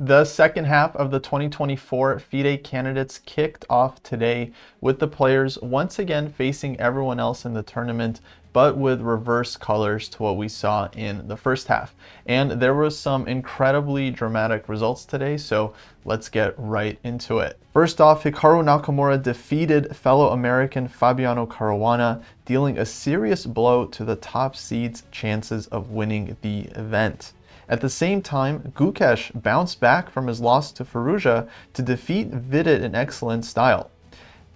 The second half of the 2024 FIDE Candidates kicked off today with the players once again facing everyone else in the tournament, but with reverse colors to what we saw in the first half. And there was some incredibly dramatic results today, so let's get right into it. First off, Hikaru Nakamura defeated fellow American Fabiano Caruana, dealing a serious blow to the top seed's chances of winning the event. At the same time, Gukesh bounced back from his loss to Fuja to defeat Vidit in excellent style.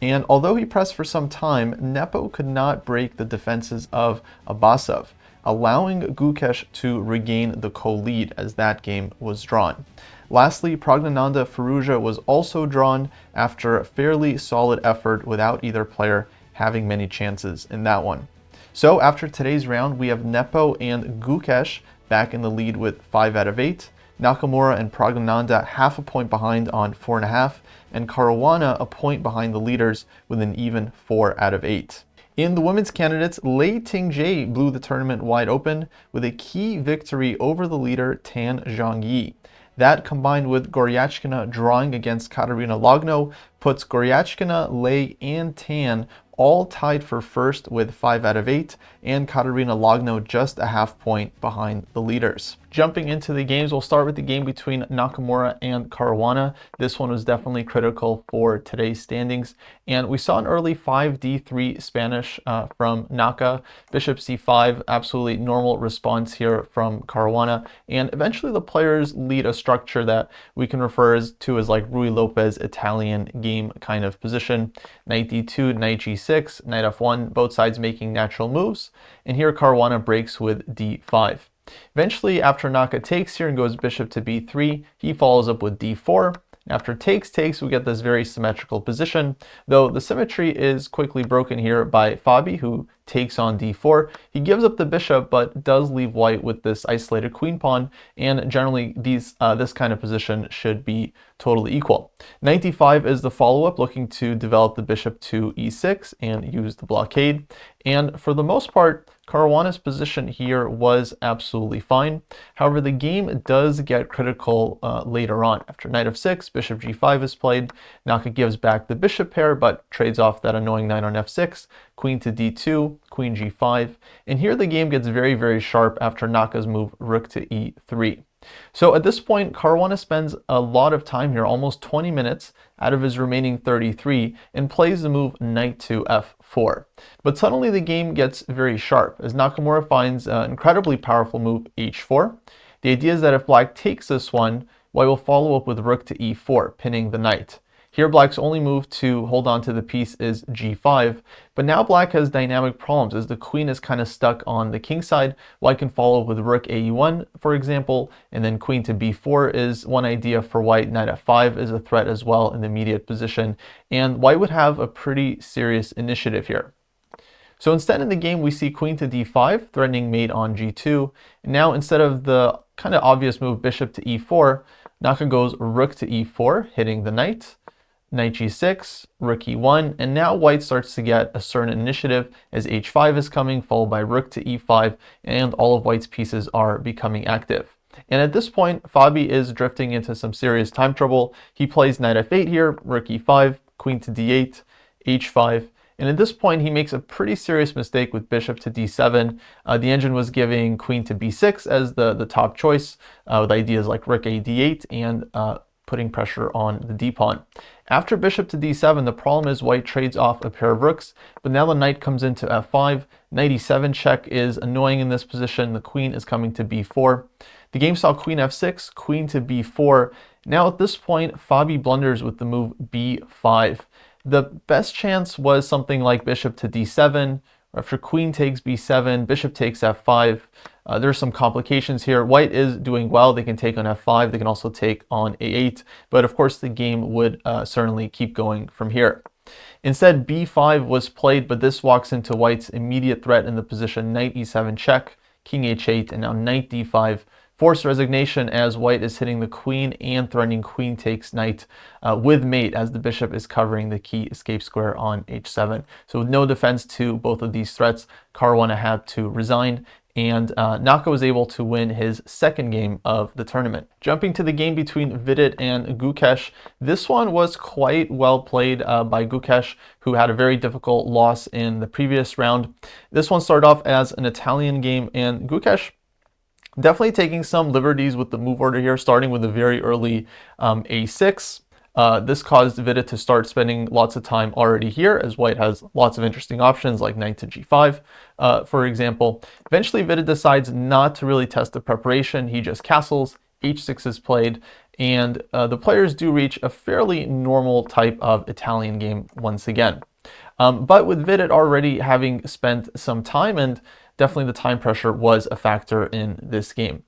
And although he pressed for some time, Nepo could not break the defenses of Basov, allowing Gukesh to regain the co-lead as that game was drawn. Lastly, Pragnananda Fuja was also drawn after a fairly solid effort without either player having many chances in that one. So after today's round, we have Nepo and Gukesh back in the lead with 5 out of 8. Nakamura and Pragnananda half a point behind on 4.5, and Caruana a point behind the leaders with an even 4 out of 8. In the women's candidates, Lejay blew the tournament wide open with a key victory over the leader Tan Zhangyi. That, combined with Goryachkina drawing against Katarina Logno, puts Goryachkina, Lei, and Tan all tied for first with 5 out of 8, and Katarina Logno just a half point behind the leaders. Jumping into the games, we'll start with the game between Nakamura and Caruana. This one was definitely critical for today's standings, and we saw an early 5d3 Spanish from Naka. Bishop c5, absolutely normal response here from Caruana, and eventually the players lead a structure that we can refer to as like Rui Lopez Italian game kind of position. Knight d2, knight g6, knight f1, both sides making natural moves, and here Caruana breaks with d5. Eventually, after Naka takes here and goes bishop to b3, he follows up with d4. After takes, we get this very symmetrical position, though the symmetry is quickly broken here by Fabi, who takes on d4. He gives up the bishop, but does leave white with this isolated queen pawn, and generally this kind of position should be totally equal. Knight d5 is the follow-up, looking to develop the bishop to e6 and use the blockade. And for the most part, Caruana's position here was absolutely fine. However, the game does get critical later on. After knight f6, bishop g5 is played. Naka gives back the bishop pair, but trades off that annoying knight on f6, queen to d2, queen g5. And here the game gets very, very sharp after Naka's move rook to e3. So at this point, Caruana spends a lot of time here, almost 20 minutes out of his remaining 33, and plays the move knight to f4. But suddenly the game gets very sharp as Nakamura finds an incredibly powerful move h4. The idea is that if black takes this one, white will follow up with rook to e4, pinning the knight. Here black's only move to hold on to the piece is g5, but now black has dynamic problems as the queen is kind of stuck on the king side. White can follow with rook a1, for example, and then queen to b4 is one idea for white. Knight f5 is a threat as well in the immediate position, and white would have a pretty serious initiative here. So instead in the game, we see queen to d5, threatening mate on g2. And now instead of the kind of obvious move bishop to e4, Naka goes rook to e4, hitting the knight. Knight g6, rook e1, and now white starts to get a certain initiative as h5 is coming, followed by rook to e5, and all of white's pieces are becoming active. And at this point, Fabi is drifting into some serious time trouble. He plays knight f8 here, rook e5, queen to d8, h5, and at this point he makes a pretty serious mistake with bishop to d7. The engine was giving queen to b6 as the top choice, with ideas like rook a d8 and putting pressure on the d-pawn. After bishop to d7, the problem is white trades off a pair of rooks, but now the knight comes into f5. Knight e7 check is annoying in this position. The queen is coming to b4. The game saw queen f6, queen to b4. Now at this point, Fabi blunders with the move b5. The best chance was something like bishop to d7. After queen takes b7, bishop takes f5. There's some complications here. White is doing well. They can take on f5. They can also take on a8. But of course, the game would certainly keep going from here. Instead, b5 was played, but this walks into white's immediate threat in the position knight e7 check, king h8, and now knight d5. Forced resignation as white is hitting the queen and threatening queen takes knight with mate as the bishop is covering the key escape square on h7. So with no defense to both of these threats, Caruana had to resign, and Naka was able to win his second game of the tournament. Jumping to the game between Vidit and Gukesh, this one was quite well played by Gukesh, who had a very difficult loss in the previous round. This one started off as an Italian game, and Gukesh definitely taking some liberties with the move order here, starting with a very early a6. This caused Vidit to start spending lots of time already here, as white has lots of interesting options like knight to g5, for example. Eventually, Vidit decides not to really test the preparation. He just castles, h6 is played, and the players do reach a fairly normal type of Italian game once again. But with Vidit already having spent some time, and definitely the time pressure was a factor in this game.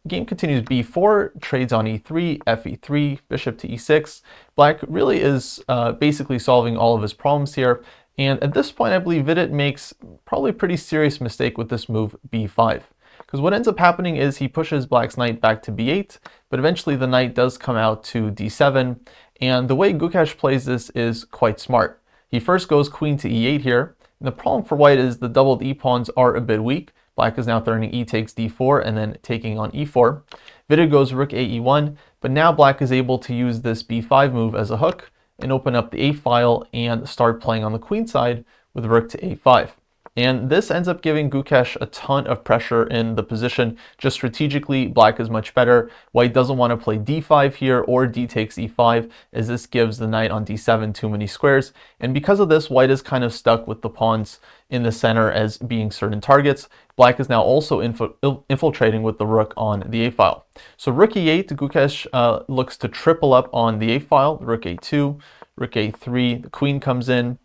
Game continues b4, trades on e3, fe3, bishop to e6. Black really is basically solving all of his problems here. And at this point, I believe Vidit makes probably a pretty serious mistake with this move b5. Because what ends up happening is he pushes Black's knight back to b8, but eventually the knight does come out to d7. And the way Gukesh plays this is quite smart. He first goes queen to e8 here. And the problem for white is the doubled e-pawns are a bit weak. Black is now threatening e takes d4 and then taking on e4. Vidit goes rook a e1, but now Black is able to use this b5 move as a hook and open up the a file and start playing on the queen side with rook to a5. And this ends up giving Gukesh a ton of pressure in the position. Just strategically, Black is much better. White doesn't want to play d5 here or d takes e5, as this gives the knight on d7 too many squares. And because of this, white is kind of stuck with the pawns in the center as being certain targets. Black is now also infiltrating with the rook on the a file. So rook e8, Gukesh looks to triple up on the a file, rook a2, rook a3, the queen comes in.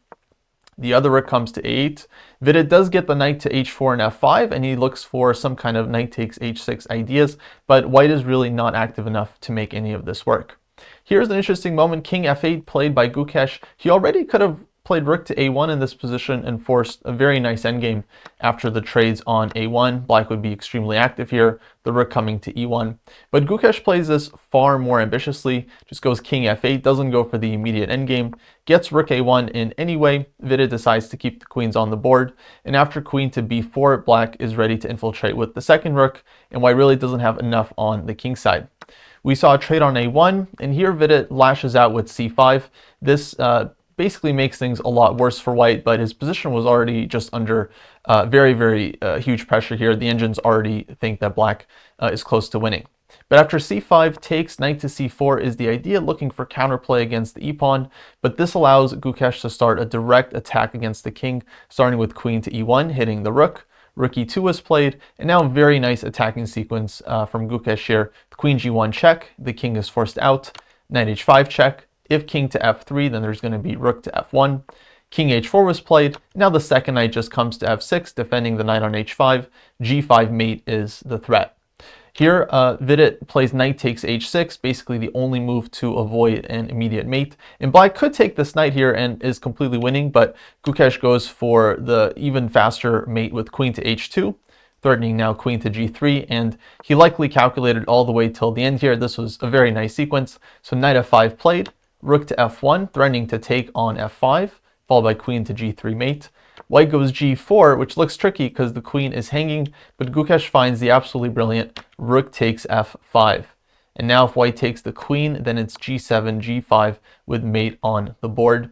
The other rook comes to a8. Vidit does get the knight to h4 and f5, and he looks for some kind of knight takes h6 ideas, but white is really not active enough to make any of this work. Here's an interesting moment. King f8 played by Gukesh. He already could have played rook to a1 in this position and forced a very nice endgame after the trades on a1. Black would be extremely active here, the rook coming to e1. But Gukesh plays this far more ambitiously, just goes king f8, doesn't go for the immediate endgame, gets rook a1 in anyway. Vidit decides to keep the queens on the board, and after queen to b4, Black is ready to infiltrate with the second rook, and white really doesn't have enough on the king side. We saw a trade on a1, and here Vidit lashes out with c5. This basically makes things a lot worse for white, but his position was already just under very huge pressure here. The engines already think that Black is close to winning. But after c5 takes, knight to c4 is the idea, looking for counterplay against the e-pawn, but this allows Gukesh to start a direct attack against the king, starting with queen to e1, hitting the rook. Rook e2 was played, and now very nice attacking sequence from Gukesh here. The queen g1 check, the king is forced out, knight h5 check. If king to f3, then there's going to be rook to f1. King h4 was played. Now the second knight just comes to f6, defending the knight on h5. g5 mate is the threat. Here, Vidit plays knight takes h6, basically the only move to avoid an immediate mate. And Black could take this knight here and is completely winning, but Gukesh goes for the even faster mate with queen to h2, threatening now queen to g3, and he likely calculated all the way till the end here. This was a very nice sequence. So knight f5 played, rook to f1, threatening to take on f5, followed by queen to g3 mate. White goes g4, which looks tricky because the queen is hanging, but Gukesh finds the absolutely brilliant rook takes f5. And now if white takes the queen, then it's g7, g5 with mate on the board.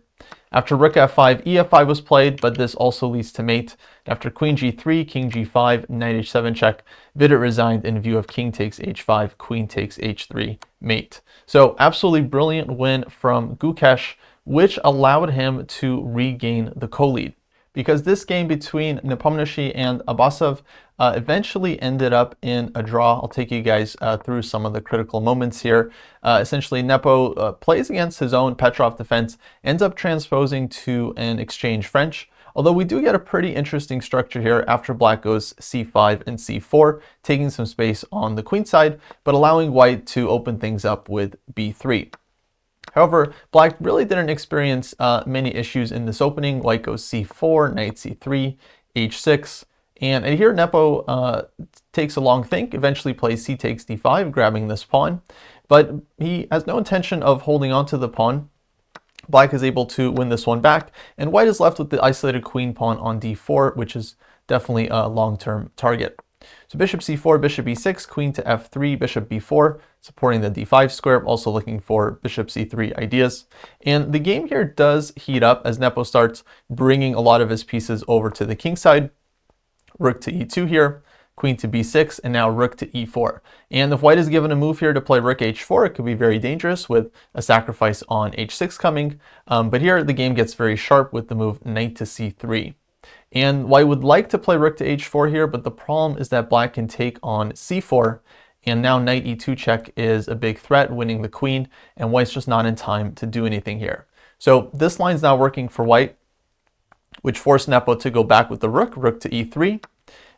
After rook f5, ef5 was played, but this also leads to mate. After queen g3, king g5, knight h7 check, Vidit resigned in view of king takes h5, queen takes h3, mate. So absolutely brilliant win from Gukesh, which allowed him to regain the co-lead. Because this game between Nepo and Basov eventually ended up in a draw. I'll take you guys through some of the critical moments here. Essentially, Nepo plays against his own Petrov defense, ends up transposing to an exchange French. Although we do get a pretty interesting structure here after Black goes c5 and c4, taking some space on the queen side, but allowing white to open things up with b3. However, Black really didn't experience many issues in this opening. White goes c4, knight c3, h6, and here Nepo takes a long think, eventually plays c takes d5, grabbing this pawn, but he has no intention of holding on to the pawn. Black is able to win this one back, and white is left with the isolated queen pawn on d4, which is definitely a long-term target. So bishop c4, bishop e6, queen to f3, bishop b4, supporting the d5 square, also looking for bishop c3 ideas. And the game here does heat up as Nepo starts bringing a lot of his pieces over to the king side. Rook to e2 here, queen to b6, and now rook to e4. And if white is given a move here to play rook h4, it could be very dangerous with a sacrifice on h6 coming. But here the game gets very sharp with the move knight to c3. And white would like to play rook to h4 here, but the problem is that black can take on c4, and now knight e2 check is a big threat, winning the queen, and white's just not in time to do anything here. So this line's now working for white, which forced Nepo to go back with the rook, rook to e3.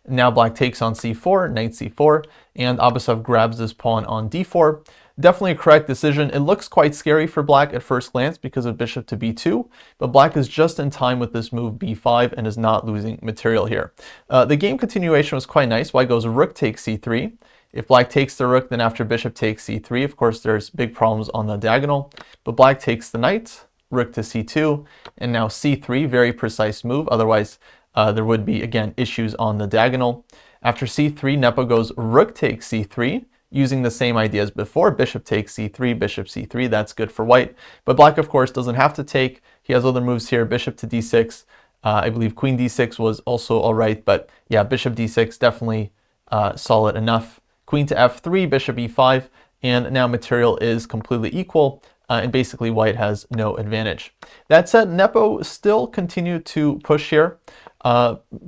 Now black takes on c4, knight c4, and Basov grabs this pawn on d4. Definitely a correct decision. It looks quite scary for black at first glance because of bishop to b2, but black is just in time with this move b5 and is not losing material here. The game continuation was quite nice. White goes rook takes c3. If black takes the rook, then after bishop takes c3, of course there's big problems on the diagonal, but black takes the knight, rook to c2, and now c3, very precise move. Otherwise, there would be, again, issues on the diagonal. After c3, Nepo goes rook takes c3, using the same idea as before. Bishop takes c3, bishop c3, that's good for white. But black, of course, doesn't have to take. He has other moves here, bishop to d6. I believe queen d6 was also all right, but yeah, bishop d6 definitely solid enough. Queen to f3, bishop e5, and now material is completely equal. And basically white has no advantage. That said, Nepo still continued to push here,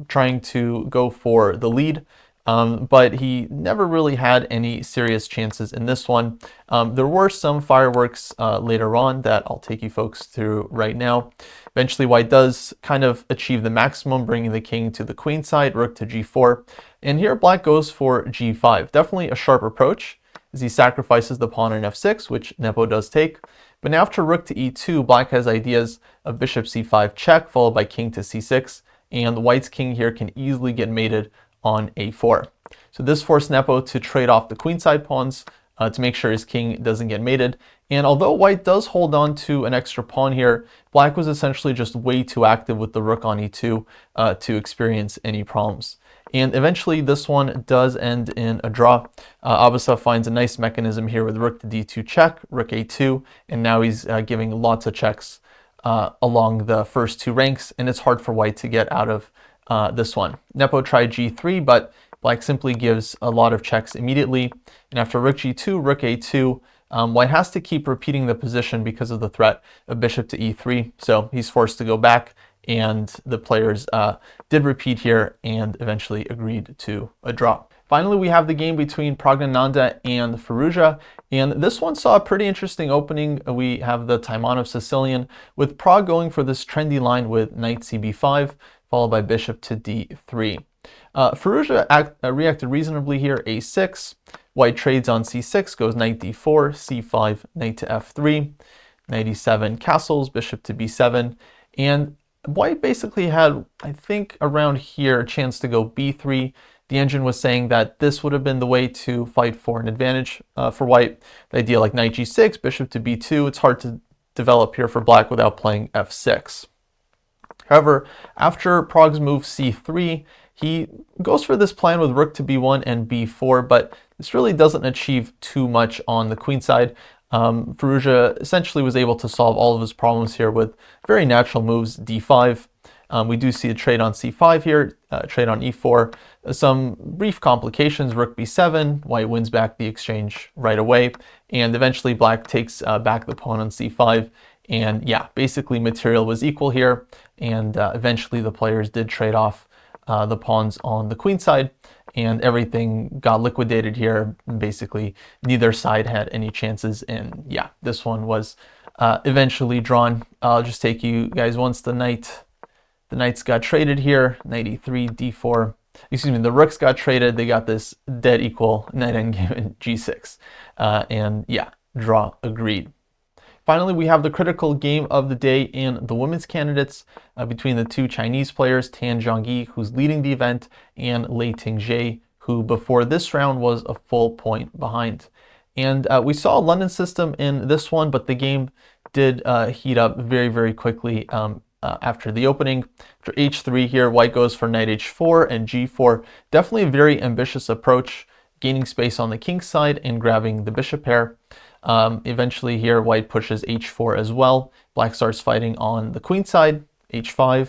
trying to go for the lead, but he never really had any serious chances in this one. There were some fireworks later on that I'll take you folks through right now. Eventually white does kind of achieve the maximum, bringing the king to the queen side, rook to g4, and here black goes for g5. Definitely a sharp approach, as he sacrifices the pawn on f6, which Nepo does take. But now after rook to e2, black has ideas of bishop c5 check, followed by king to c6, and white's king here can easily get mated on a4. So this forced Nepo to trade off the queenside pawns to make sure his king doesn't get mated. And although white does hold on to an extra pawn here, black was essentially just way too active with the rook on e2 to experience any problems. And eventually this one does end in a draw. Basov finds a nice mechanism here with rook to d2 check, rook a2, and now he's giving lots of checks along the first two ranks, and it's hard for white to get out of this one. Nepo tried g3, but black simply gives a lot of checks immediately. And after rook g2, rook a2, white has to keep repeating the position because of the threat of bishop to e3, so he's forced to go back. And the players did repeat here and eventually agreed to a draw. Finally, we have the game between Pragnananda and Fuja, and this one saw a pretty interesting opening. We have the Taimanov Sicilian, with Prag going for this trendy line with knight cb5, followed by bishop to d3. Fuja reacted reasonably here, a6. White trades on c6, goes knight d4, c5, knight to f3, knight e7 castles, bishop to b7, and white basically had, I think, around here a chance to go b3. The engine was saying that this would have been the way to fight for an advantage for white. The idea like knight g6, bishop to b2, it's hard to develop here for black without playing f6. However, after Prag's move c3, he goes for this plan with rook to b1 and b4, but this really doesn't achieve too much on the queen side. Fuja essentially was able to solve all of his problems here with very natural moves, d5. We do see a trade on c5 here, trade on e4. Some brief complications, rook b7, white wins back the exchange right away, and eventually black takes back the pawn on c5. And yeah, basically material was equal here, and eventually the players did trade off the pawns on the queen side, and everything got liquidated here. Basically, neither side had any chances, and yeah, this one was eventually drawn. I'll just take you guys once the knights got traded here, knight e3, d4. Excuse me, the rooks got traded. They got this dead equal knight endgame in g6, and yeah, draw agreed. Finally, we have the critical game of the day in the women's candidates between the two Chinese players, Tan Zhongyi, who's leading the event, and Lejay, who before this round was a full point behind. And we saw a London system in this one, but the game did heat up very, very quickly. after the opening. After h3 here, white goes for knight h4 and g4. Definitely a very ambitious approach, gaining space on the king side and grabbing the bishop pair. Eventually here, white pushes h4 as well. Black starts fighting on the queen side, h5,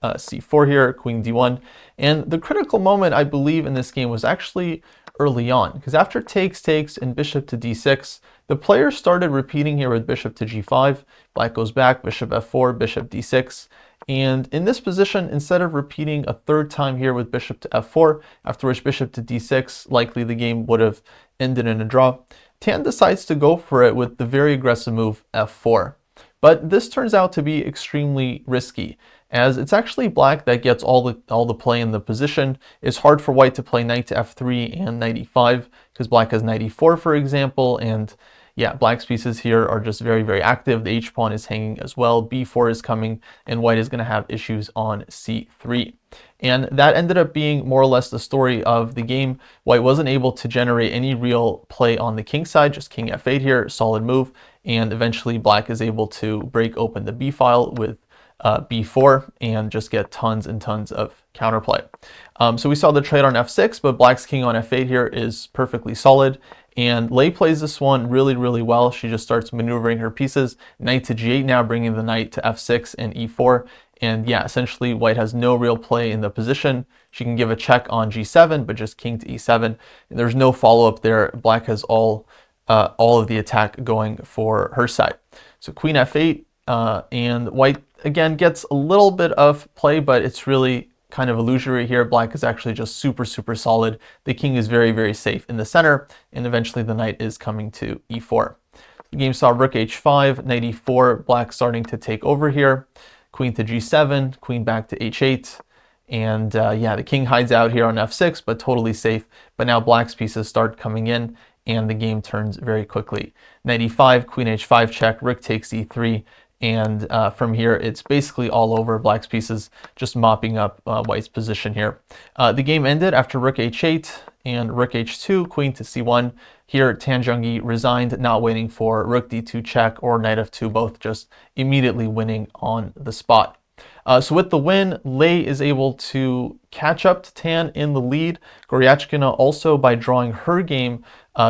c4 here, queen d1. And the critical moment, I believe, in this game was actually early on, because after takes, and bishop to d6, the players started repeating here with bishop to g5. Black goes back, bishop f4, bishop d6. And in this position, instead of repeating a third time here with bishop to f4, after which bishop to d6, likely the game would have ended in a draw, Tan decides to go for it with the very aggressive move f4. But this turns out to be extremely risky, as it's actually black that gets all the play in the position. It's hard for white to play knight to f3 and knight e5, because black has knight e4, for example, and yeah, black's pieces here are just very, very active. The h-pawn is hanging as well, b4 is coming, and white is going to have issues on c3. And that ended up being more or less the story of the game. White wasn't able to generate any real play on the king side, just king f8 here, solid move, and eventually black is able to break open the b file with b4 and just get tons and tons of counterplay. So we saw the trade on f6, but black's king on f8 here is perfectly solid. And Lei plays this one really, really well. She just starts maneuvering her pieces. Knight to g8 now, bringing the knight to f6 and e4. And yeah, essentially white has no real play in the position. She can give a check on g7, but just king to e7. And there's no follow-up there. Black has all of the attack going for her side. So queen f8, and white again gets a little bit of play, but it's really kind of illusory here. Black is actually just super, super solid. The king is very, very safe in the center, and eventually the knight is coming to e4. The game saw rook h5, knight e4, black starting to take over here. Queen to g7, queen back to h8, and yeah, the king hides out here on f6, but totally safe. But now black's pieces start coming in, and the game turns very quickly. Knight e5, queen h5 check, rook takes e3, and from here it's basically all over. Black's pieces just mopping up white's position here. The game ended after rook h8 and rook h2, queen to c1. Here Tan Zhengyi resigned, not waiting for rook d2 check or knight f2, both just immediately winning on the spot. So with the win, Lei is able to catch up to Tan in the lead. Goryachkina also, by drawing her game,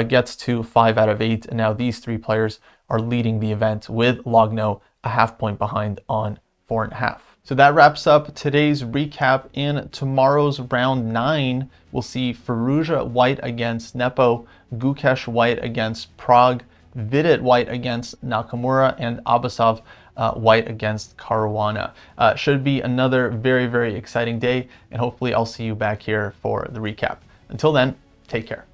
gets to 5 out of 8, and now these three players are leading the event with Logno a half point behind on 4.5. So that wraps up today's recap. In tomorrow's round 9, we'll see Fuja white against Nepo, Gukesh white against Prague, Vidit white against Nakamura, and Basov white against Carana. Should be another very, very exciting day, and hopefully I'll see you back here for the recap. Until then, take care.